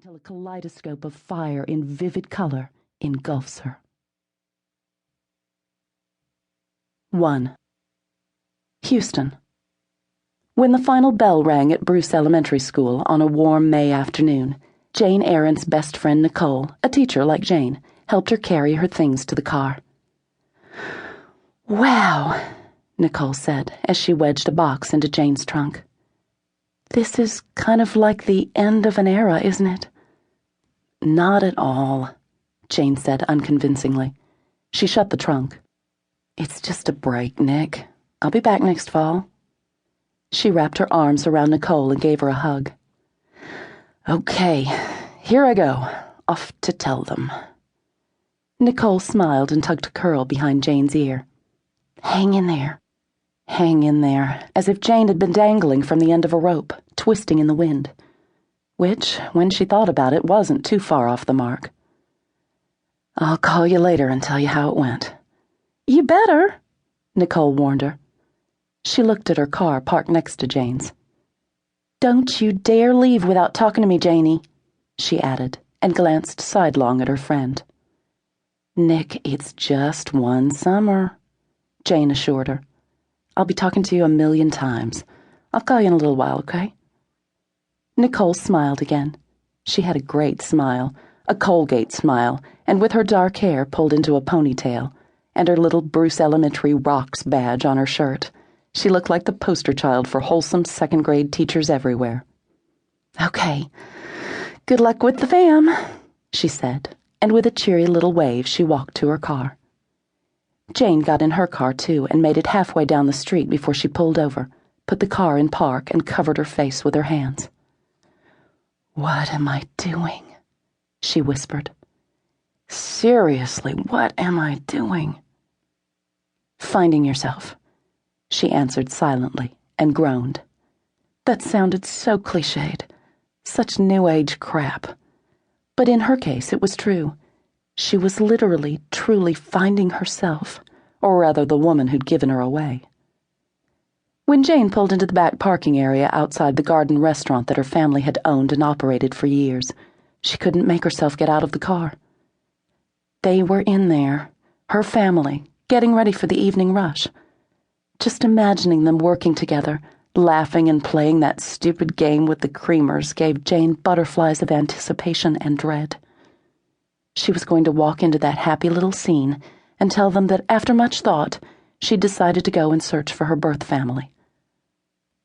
until a kaleidoscope of fire in vivid color engulfs her. 1. Houston. When the final bell rang at Bruce Elementary School on a warm May afternoon, Jane Aaron's best friend Nicole, a teacher like Jane, helped her carry her things to the car. "Wow," Nicole said as she wedged a box into Jane's trunk. "This is kind of like the end of an era, isn't it?" "Not at all," Jane said unconvincingly. She shut the trunk. "It's just a break, Nick. I'll be back next fall." She wrapped her arms around Nicole and gave her a hug. "Okay, here I go, off to tell them." Nicole smiled and tucked a curl behind Jane's ear. "Hang in there. Hang in there," as if Jane had been dangling from the end of a rope, twisting in the wind, which, when she thought about it, wasn't too far off the mark. "I'll call you later and tell you how it went." "You better," Nicole warned her. She looked at her car parked next to Jane's. "Don't you dare leave without talking to me, Janie," she added, and glanced sidelong at her friend. "Nick, it's just one summer," Jane assured her. "I'll be talking to you a million times. I'll call you in a little while, okay?" Nicole smiled again. She had a great smile, a Colgate smile, and with her dark hair pulled into a ponytail, and her little Bruce Elementary Rocks badge on her shirt, she looked like the poster child for wholesome second-grade teachers everywhere. "Okay, good luck with the fam," she said, and with a cheery little wave she walked to her car. Jane got in her car too and made it halfway down the street before she pulled over, put the car in park, and covered her face with her hands. "What am I doing?" she whispered. "Seriously, what am I doing?" "Finding yourself," she answered silently and groaned. That sounded so cliched, such new age crap. But in her case it was true. She was literally, truly finding herself, or rather the woman who'd given her away. When Jane pulled into the back parking area outside the garden restaurant that her family had owned and operated for years, she couldn't make herself get out of the car. They were in there, her family, getting ready for the evening rush. Just imagining them working together, laughing and playing that stupid game with the creamers gave Jane butterflies of anticipation and dread. She was going to walk into that happy little scene and tell them that after much thought, she'd decided to go and search for her birth family.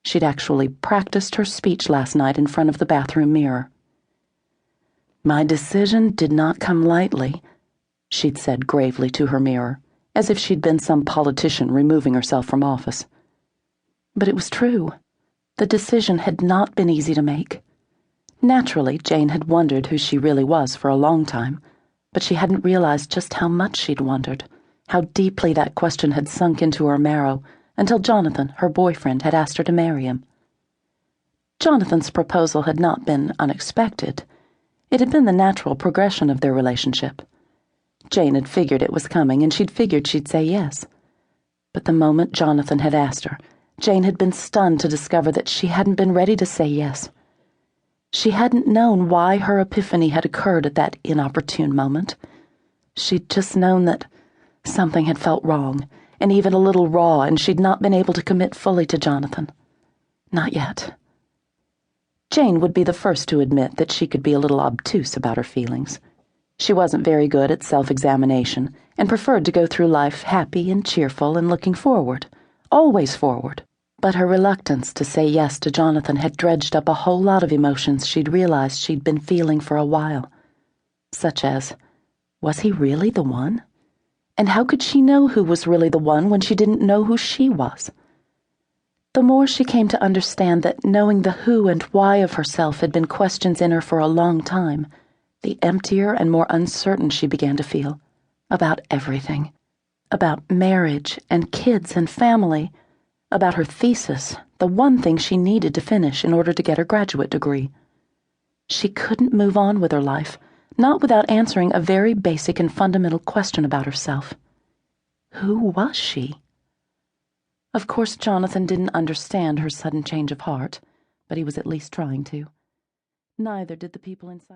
She'd actually practiced her speech last night in front of the bathroom mirror. "My decision did not come lightly," she'd said gravely to her mirror, as if she'd been some politician removing herself from office. But it was true. The decision had not been easy to make. Naturally, Jane had wondered who she really was for a long time, but she hadn't realized just how much she'd wondered, how deeply that question had sunk into her marrow, until Jonathan, her boyfriend, had asked her to marry him. Jonathan's proposal had not been unexpected. It had been the natural progression of their relationship. Jane had figured it was coming, and she'd figured she'd say yes. But the moment Jonathan had asked her, Jane had been stunned to discover that she hadn't been ready to say yes. She hadn't known why her epiphany had occurred at that inopportune moment. She'd just known that something had felt wrong, and even a little raw, and she'd not been able to commit fully to Jonathan. Not yet. Jane would be the first to admit that she could be a little obtuse about her feelings. She wasn't very good at self-examination, and preferred to go through life happy and cheerful and looking forward, always forward. But her reluctance to say yes to Jonathan had dredged up a whole lot of emotions she'd realized she'd been feeling for a while. Such as, was he really the one? And how could she know who was really the one when she didn't know who she was? The more she came to understand that knowing the who and why of herself had been questions in her for a long time, the emptier and more uncertain she began to feel about everything. About marriage and kids and family. About her thesis, the one thing she needed to finish in order to get her graduate degree. She couldn't move on with her life, not without answering a very basic and fundamental question about herself. Who was she? Of course, Jonathan didn't understand her sudden change of heart, but he was at least trying to. Neither did the people inside.